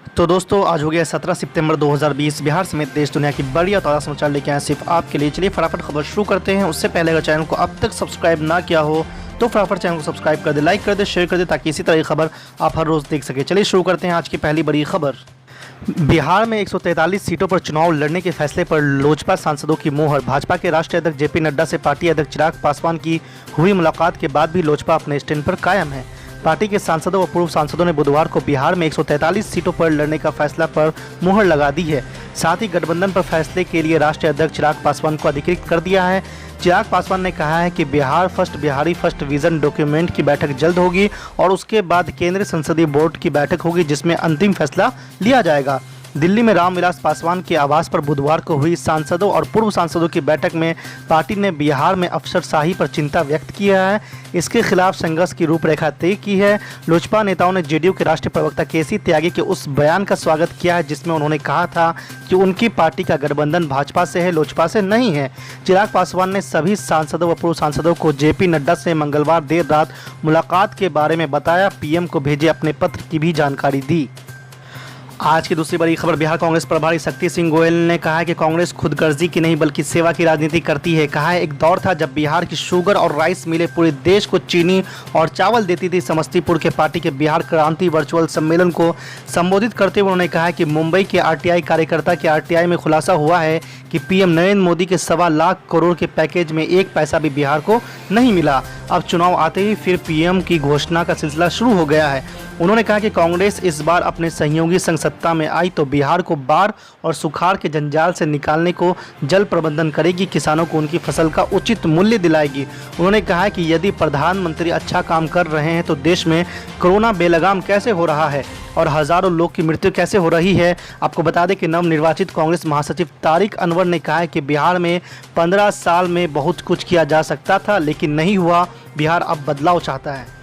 तो दोस्तों आज हो गया 17 सितंबर 2020। बिहार समेत देश दुनिया की बड़ी और ताज़ा समाचार लेके आए सिर्फ आपके लिए। चलिए फटाफट खबर शुरू करते हैं। उससे पहले अगर चैनल को अब तक सब्सक्राइब ना किया हो तो फटाफट चैनल को सब्सक्राइब कर दे, लाइक कर दे, शेयर कर दे, ताकि इसी तरह की खबर आप हर रोज़ देख सके। चलिए शुरू करते हैं आज की पहली बड़ी खबर। बिहार में 143 सीटों पर चुनाव लड़ने के फैसले पर लोजपा सांसदों की मोहर। भाजपा के राष्ट्रीय अध्यक्ष जेपी नड्डा से पार्टी अध्यक्ष चिराग पासवान की हुई मुलाकात के बाद भी लोजपा अपने स्टैंड पर कायम है। पार्टी के सांसदों व पूर्व सांसदों ने बुधवार को बिहार में 143 सीटों पर लड़ने का फैसला पर मुहर लगा दी है। साथ ही गठबंधन पर फैसले के लिए राष्ट्रीय अध्यक्ष चिराग पासवान को अधिकृत कर दिया है। चिराग पासवान ने कहा है कि Bihar first, Bihari first vision document की बैठक जल्द होगी और उसके बाद केंद्रीय संसदीय बोर्ड की बैठक होगी, जिसमें अंतिम फैसला लिया जाएगा। दिल्ली में रामविलास पासवान के आवास पर बुधवार को हुई सांसदों और पूर्व सांसदों की बैठक में पार्टी ने बिहार में अफसरशाही पर चिंता व्यक्त किया है। इसके खिलाफ संघर्ष की रूपरेखा तय की है। लोजपा नेताओं ने जेडीयू के राष्ट्रीय प्रवक्ता केसी त्यागी के उस बयान का स्वागत किया है जिसमें उन्होंने कहा था कि उनकी पार्टी का गठबंधन भाजपा से है, लोजपा से नहीं है। चिराग पासवान ने सभी सांसदों व पूर्व सांसदों को जेपी नड्डा से मंगलवार देर रात मुलाकात के बारे में बताया। पीएम को भेजे अपने पत्र की भी जानकारी दी। आज की दूसरी बड़ी खबर। बिहार कांग्रेस प्रभारी शक्ति सिंह गोयल ने कहा है कि कांग्रेस खुदगर्जी की नहीं बल्कि सेवा की राजनीति करती है। कहा है, एक दौर था जब बिहार की शुगर और राइस मिलें पूरे देश को चीनी और चावल देती थी। समस्तीपुर के पार्टी के बिहार क्रांति वर्चुअल सम्मेलन को संबोधित करते हुए उन्होंने कहा है कि मुंबई के आरटीआई कार्यकर्ता के आरटीआई में खुलासा हुआ है कि पीएम नरेंद्र मोदी के 1.25 लाख करोड़ के पैकेज में एक पैसा भी बिहार को नहीं मिला। अब चुनाव आते ही फिर पीएम की घोषणा का सिलसिला शुरू हो गया है। उन्होंने कहा कि कांग्रेस इस बार अपने सहयोगी संग सत्ता में आई तो बिहार को बाढ़ और सुखाड़ के जंजाल से निकालने को जल प्रबंधन करेगी, किसानों को उनकी फसल का उचित मूल्य दिलाएगी। उन्होंने कहा कि यदि प्रधानमंत्री अच्छा काम कर रहे हैं तो देश में कोरोना बेलगाम कैसे हो रहा है और हजारों लोग की मृत्यु कैसे हो रही है। आपको बता दें कि नवनिर्वाचित कांग्रेस महासचिव तारिक अनवर ने कहा है कि बिहार में 15 साल में बहुत कुछ किया जा सकता था लेकिन नहीं हुआ। बिहार अब बदलाव चाहता है।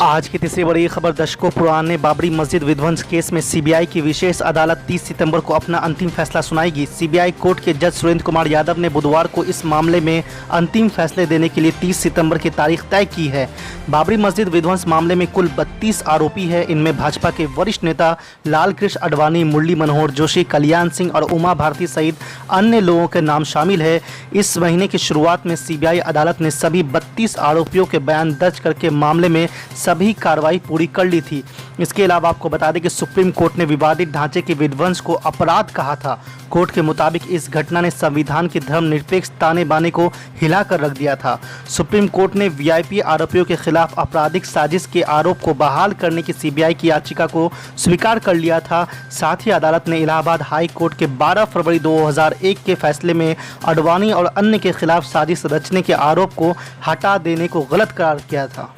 आज की तीसरी बड़ी खबर। दशकों पुराने बाबरी मस्जिद विध्वंस केस में सीबीआई की विशेष अदालत 30 सितंबर को अपना अंतिम फैसला सुनाएगी। सीबीआई कोर्ट के जज सुरेंद्र कुमार यादव ने बुधवार को इस मामले में अंतिम फैसले देने के लिए 30 सितंबर की तारीख तय की है। बाबरी मस्जिद विध्वंस मामले में कुल 32 आरोपी हैं। इनमें भाजपा के वरिष्ठ नेता लाल कृष्ण आडवाणी, मुरली मनोहर जोशी, कल्याण सिंह और उमा भारती सहित अन्य लोगों के नाम शामिल है। इस महीने की शुरुआत में सीबीआई अदालत ने सभी 32 आरोपियों के बयान दर्ज करके मामले में सभी कार्रवाई पूरी कर ली थी। इसके अलावा आपको बता दें कि सुप्रीम कोर्ट ने विवादित ढांचे के विध्वंस को अपराध कहा था। कोर्ट के मुताबिक इस घटना ने संविधान की धर्मनिरपेक्ष ताने बाने को हिलाकर रख दिया था। सुप्रीम कोर्ट ने वीआईपी आरोपियों के खिलाफ आपराधिक साजिश के आरोप को बहाल करने की सीबीआई की याचिका को स्वीकार कर लिया था। साथ ही अदालत ने इलाहाबाद हाई कोर्ट के 12 फरवरी 2001 के फैसले में आडवाणी और अन्य के खिलाफ साजिश रचने के आरोप को हटा देने को गलत करार किया था।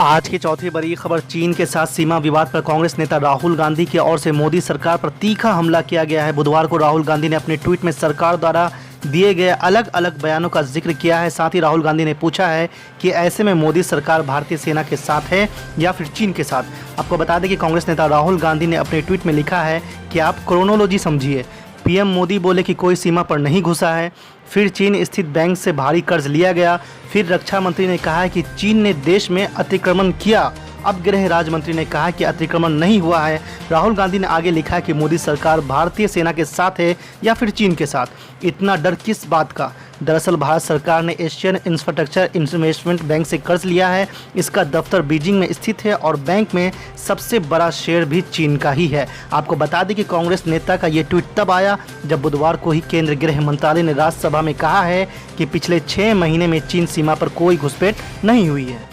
आज की चौथी बड़ी खबर। चीन के साथ सीमा विवाद पर कांग्रेस नेता राहुल गांधी की ओर से मोदी सरकार पर तीखा हमला किया गया है। बुधवार को राहुल गांधी ने अपने ट्वीट में सरकार द्वारा दिए गए अलग अलग बयानों का जिक्र किया है। साथ ही राहुल गांधी ने पूछा है कि ऐसे में मोदी सरकार भारतीय सेना के साथ है या फिर चीन के साथ। आपको बता दें कि कांग्रेस नेता राहुल गांधी ने अपने ट्वीट में लिखा है कि आप क्रोनोलॉजी समझिए। पीएम मोदी बोले कि कोई सीमा पर नहीं घुसा है, फिर चीन स्थित बैंक से भारी कर्ज लिया गया, फिर रक्षा मंत्री ने कहा है कि चीन ने देश में अतिक्रमण किया, अब गृह राज्य मंत्री ने कहा कि अतिक्रमण नहीं हुआ है। राहुल गांधी ने आगे लिखा कि मोदी सरकार भारतीय सेना के साथ है या फिर चीन के साथ। इतना डर किस बात का? दरअसल भारत सरकार ने एशियन इंफ्रास्ट्रक्चर इन्वेस्टमेंट बैंक से कर्ज लिया है। इसका दफ्तर बीजिंग में स्थित है और बैंक में सबसे बड़ा शेयर भी चीन का ही है। आपको बता दें कि कांग्रेस नेता का ये ट्वीट तब आया जब बुधवार को ही केंद्रीय गृह मंत्रालय ने राज्यसभा में कहा है कि पिछले 6 महीने में चीन सीमा पर कोई घुसपैठ नहीं हुई है।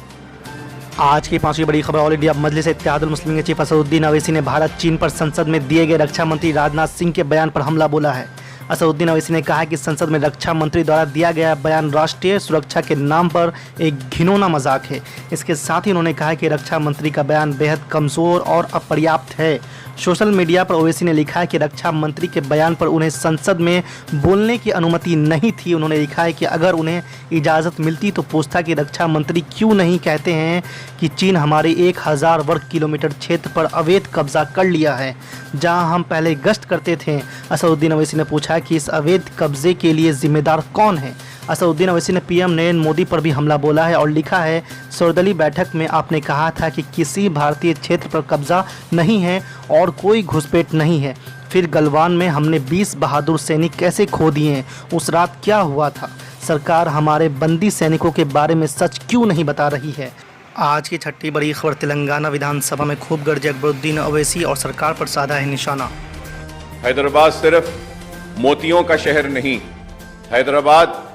आज की पांचवी बड़ी खबर। ऑल इंडिया मजलिस इत्तेहादुल मुस्लिमीन के चीफ असदुद्दीन अवैसी ने भारत चीन पर संसद में दिए गए रक्षा मंत्री राजनाथ सिंह के बयान पर हमला बोला है। असदुद्दीन अवैसी ने कहा कि संसद में रक्षा मंत्री द्वारा दिया गया बयान राष्ट्रीय सुरक्षा के नाम पर एक घिनौना मजाक है। इसके साथ ही उन्होंने कहा कि रक्षा मंत्री का बयान बेहद कमज़ोर और अपर्याप्त है। सोशल मीडिया पर ओवैसी ने लिखा है कि रक्षा मंत्री के बयान पर उन्हें संसद में बोलने की अनुमति नहीं थी। उन्होंने लिखा है कि अगर उन्हें इजाज़त मिलती तो पूछता कि रक्षा मंत्री क्यों नहीं कहते हैं कि चीन हमारे 1000 वर्ग किलोमीटर क्षेत्र पर अवैध कब्जा कर लिया है जहां हम पहले गश्त करते थे। असदुद्दीन ओवैसी ने पूछा कि इस अवैध कब्जे के लिए जिम्मेदार कौन है। असदुद्दीन ओवैसी ने पीएम नरेंद्र मोदी पर भी हमला बोला है और लिखा है, सर्वदलीय बैठक में आपने कहा था कि किसी भारतीय क्षेत्र पर कब्जा नहीं है और कोई घुसपैठ नहीं है। फिर गलवान में हमने 20 बहादुर सैनिक कैसे खो दिए हैं? उस रात क्या हुआ था? सरकार हमारे बंदी सैनिकों के बारे में सच क्यों नहीं बता रही है? आज की छठी बड़ी खबर, तेलंगाना विधानसभा में खूब गरजे अकबरुद्दीन ओवैसी और सरकार पर साधा है निशाना। हैदराबाद सिर्फ मोतियों का शहर नहीं, हैदराबाद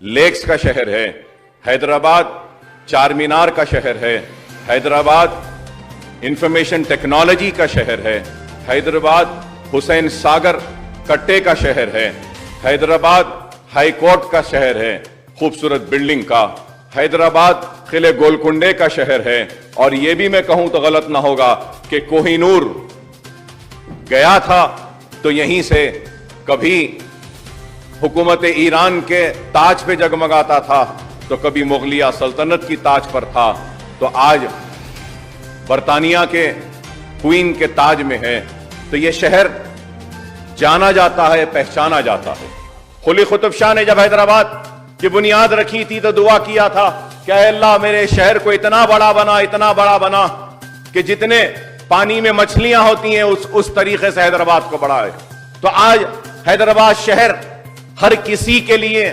लेक्स का शहर है, हैदराबाद चार मीनार का शहर है, हैदराबाद इंफॉर्मेशन टेक्नोलॉजी का शहर है, हैदराबाद हुसैन सागर कट्टे का शहर है, हैदराबाद हाई कोर्ट का शहर है, खूबसूरत बिल्डिंग का, हैदराबाद किले गोलकुंडे का शहर है। और यह भी मैं कहूं तो गलत ना होगा कि कोहिनूर गया था तो यहीं से कभी हुकूमत ईरान के ताज पे जगमगाता था तो कभी मुगलिया सल्तनत की ताज पर था, तो आज बरतानिया के क्वीन के ताज में है। तो यह शहर जाना जाता है, पहचाना जाता है। कुली कुतुब शाह ने जब हैदराबाद की बुनियाद रखी थी तो दुआ किया था कि अल्लाह मेरे शहर को इतना बड़ा बना, इतना बड़ा बना कि जितने पानी में मछलियां होती हैं उस तरीके से हैदराबाद को बढ़ाए। तो आज हैदराबाद शहर हर किसी के लिए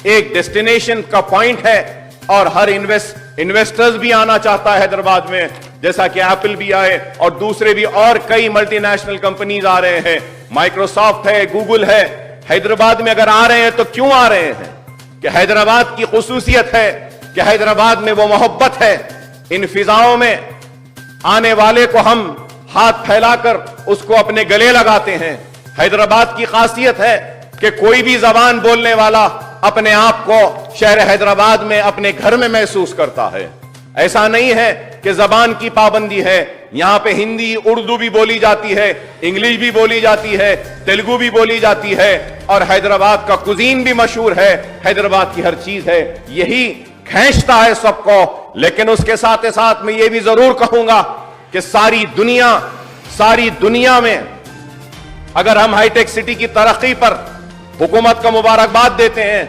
एक डेस्टिनेशन का पॉइंट है और हर इन्वेस्टर्स भी आना चाहता है हैदराबाद में, जैसा कि एप्पल भी आए और दूसरे भी और कई मल्टीनेशनल कंपनीज आ रहे हैं, माइक्रोसॉफ्ट है, गूगल है। हैदराबाद में अगर आ रहे हैं तो क्यों आ रहे हैं? कि हैदराबाद की खुसूसियत है कि हैदराबाद में वो मोहब्बत है। इन फिजाओं में आने वाले को हम हाथ फैलाकर उसको अपने गले लगाते हैं। हैदराबाद की खासियत है कि कोई भी जबान बोलने वाला अपने आप को शहर हैदराबाद में अपने घर में महसूस करता है। ऐसा नहीं है कि जबान की पाबंदी है, यहां पे हिंदी उर्दू भी बोली जाती है, इंग्लिश भी बोली जाती है, तेलुगु भी बोली जाती है और हैदराबाद का कुजीन भी मशहूर है, हैदराबाद की हर चीज है। यही खींचता है सबको। लेकिन उसके साथ साथ मैं ये भी जरूर कहूंगा कि सारी दुनिया में अगर हम हाईटेक सिटी की तरक्की पर हुकूमत को मुबारकबाद देते हैं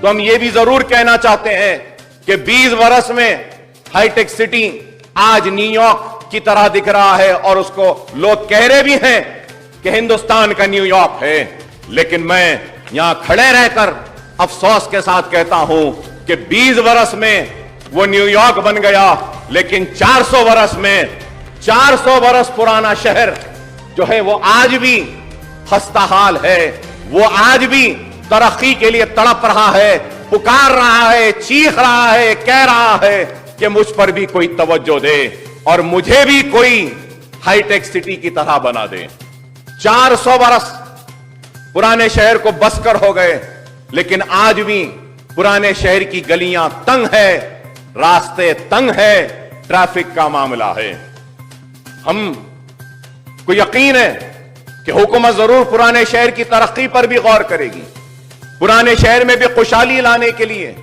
तो हम ये भी जरूर कहना चाहते हैं कि 20 बरस में हाईटेक सिटी आज न्यूयॉर्क की तरह दिख रहा है और उसको लोग कह रहे भी हैं कि हिंदुस्तान का न्यूयॉर्क है। लेकिन मैं यहां खड़े रहकर अफसोस के साथ कहता हूं कि 20 बरस में वो न्यूयॉर्क बन गया, लेकिन 400 बरस पुराना शहर जो है वो आज भी खस्ता हाल है, वो आज भी तरक्की के लिए तड़प रहा है, पुकार रहा है, चीख रहा है, कह रहा है कि मुझ पर भी कोई तवज्जो दे और मुझे भी कोई हाईटेक सिटी की तरह बना दे। 400 बरस पुराने शहर को बसकर हो गए, लेकिन आज भी पुराने शहर की गलियां तंग है, रास्ते तंग है, ट्रैफिक का मामला है। हमको यकीन है कि हुकूमत जरूर पुराने शहर की तरक्की पर भी गौर करेगी, पुराने शहर में भी खुशहाली लाने के लिए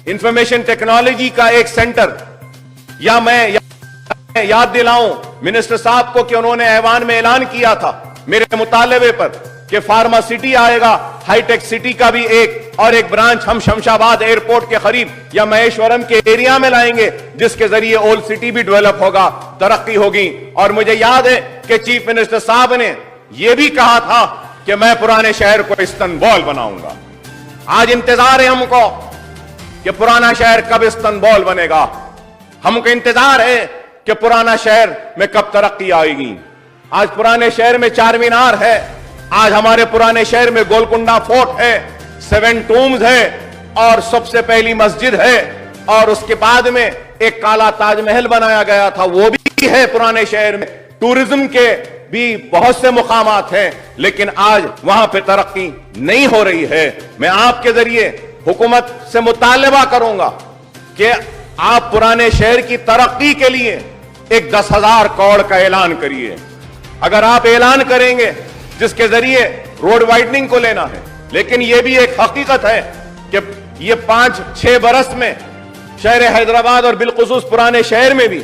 इंफॉर्मेशन टेक्नोलॉजी का एक सेंटर, या मैं याद दिलाऊं मिनिस्टर साहब को कि उन्होंने ऐवान में ऐलान किया था मेरे मुतालबे पर कि फार्मा सिटी आएगा, हाईटेक सिटी का भी एक ब्रांच हम शमशाबाद एयरपोर्ट के करीब या महेश्वरम के एरिया में लाएंगे, जिसके जरिए ओल्ड सिटी भी डेवलप होगा, तरक्की होगी। और मुझे याद है कि चीफ मिनिस्टर साहब ने यह भी कहा था कि मैं पुराने शहर को इस्तांबुल बनाऊंगा। आज इंतजार है हमको कि पुराना शहर कब इस्तांबुल बनेगा, हमको इंतजार है कि पुराना शहर में कब तरक्की आएगी। आज पुराने शहर में चार मीनार है, आज हमारे पुराने शहर में गोलकुंडा फोर्ट है, 7 टूम्स है और सबसे पहली मस्जिद है, और उसके बाद में एक काला ताजमहल बनाया गया था, वो भी है पुराने शहर में। टूरिज्म के भी बहुत से मुकामात हैं, लेकिन आज वहां पे तरक्की नहीं हो रही है। मैं आपके जरिए हुकूमत से मुतालबा करूंगा कि आप पुराने शहर की तरक्की के लिए एक 10,000 करोड़ का ऐलान करिए। अगर आप ऐलान करेंगे जिसके जरिए रोड वाइडनिंग को लेना है, लेकिन यह भी एक हकीकत है कि ये 5-6 बरस में शहर हैदराबाद और बिलखुसूस पुराने शहर में भी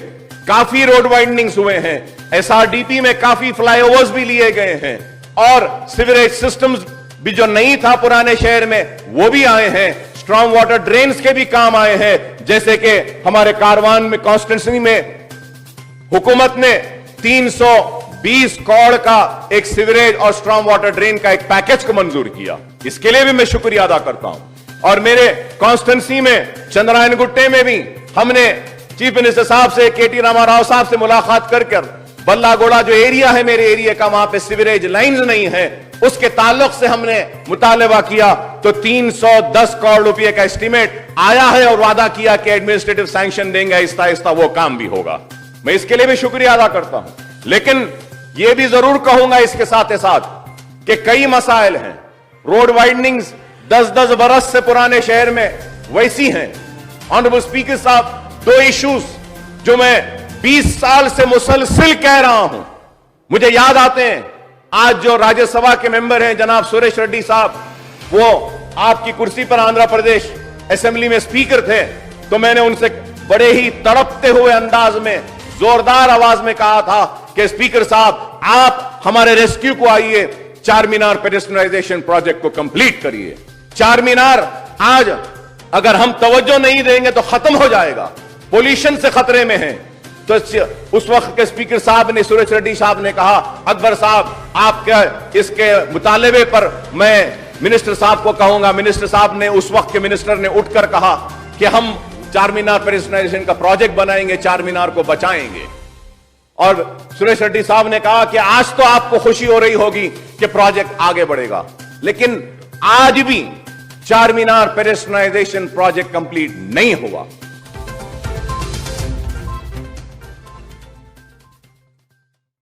काफी रोड वाइडनिंग्स हुए हैं, एसआरडीपी में काफी फ्लाईओवर्स भी लिए गए हैं और सीवरेज सिस्टम्स भी जो नहीं था पुराने शहर में वो भी आए हैं। स्ट्रॉन्ग वाटर ड्रेन्स के भी काम आए हैं, जैसे कि हमारे कारवान में कॉन्स्टिट्यूंसी में हुकूमत ने 320 करोड़ का एक सीवरेज और स्ट्रॉन्ग वाटर ड्रेन का एक पैकेज को मंजूर किया। इसके लिए भी मैं शुक्रिया अदा करता हूं। और मेरे कॉन्स्टिट्यूंसी में चंद्रायन गुट्टे में भी हमने चीफ मिनिस्टर साहब से, केटी रामाराव साहब से मुलाकात कर बल्लागोड़ा जो एरिया है मेरे एरिया का, वहां पे सीवरेज लाइंस नहीं है, उसके ताल्लुक से हमने मुतालबा किया तो 310 करोड़ रुपए का एस्टीमेट आया है और वादा किया कि एडमिनिस्ट्रेटिव सैंक्शन देंगे, आहिस्ता आहिस्ता वो काम भी होगा। मैं इसके लिए भी शुक्रिया अदा करता हूं। लेकिन यह भी जरूर कहूंगा इसके साथ साथ कि कई मसाइल हैं। रोड वाइडनिंग्स 10-10 बरस से पुराने शहर में वैसी हैं। ऑनरेबल स्पीकर साहब, 2 इश्यूज जो मैं 20 साल से मुसलसिल कह रहा हूं, मुझे याद आते हैं। आज जो राज्यसभा के मेंबर हैं जनाब सुरेश रेड्डी साहब, वो आपकी कुर्सी पर आंध्र प्रदेश असेंबली में स्पीकर थे, तो मैंने उनसे बड़े ही तड़पते हुए अंदाज में, जोरदार आवाज में कहा था कि स्पीकर साहब, आप हमारे रेस्क्यू को आइए, चार मीनार पेडेस्ट्रियनाइजेशन प्रोजेक्ट को कंप्लीट करिए। चार मीनार आज अगर हम तवज्जो नहीं देंगे तो खत्म हो जाएगा, पोल्यूशन से खतरे में है। तो उस वक्त के स्पीकर साहब ने, सुरेश रेड्डी साहब ने कहा, अकबर साहब आपके इसके मुतालबे पर मैं मिनिस्टर साहब को कहूंगा। मिनिस्टर साहब ने, उस वक्त के मिनिस्टर ने उठकर कहा कि हम चार मीनार पेडेस्ट्रियनाइजेशन का प्रोजेक्ट बनाएंगे, चार मीनार को बचाएंगे। और सुरेश रेड्डी साहब ने कहा कि आज तो आपको खुशी हो रही होगी कि प्रोजेक्ट आगे बढ़ेगा, लेकिन आज भी चार मीनार पेडेस्ट्रियनाइजेशन प्रोजेक्ट कंप्लीट नहीं हुआ।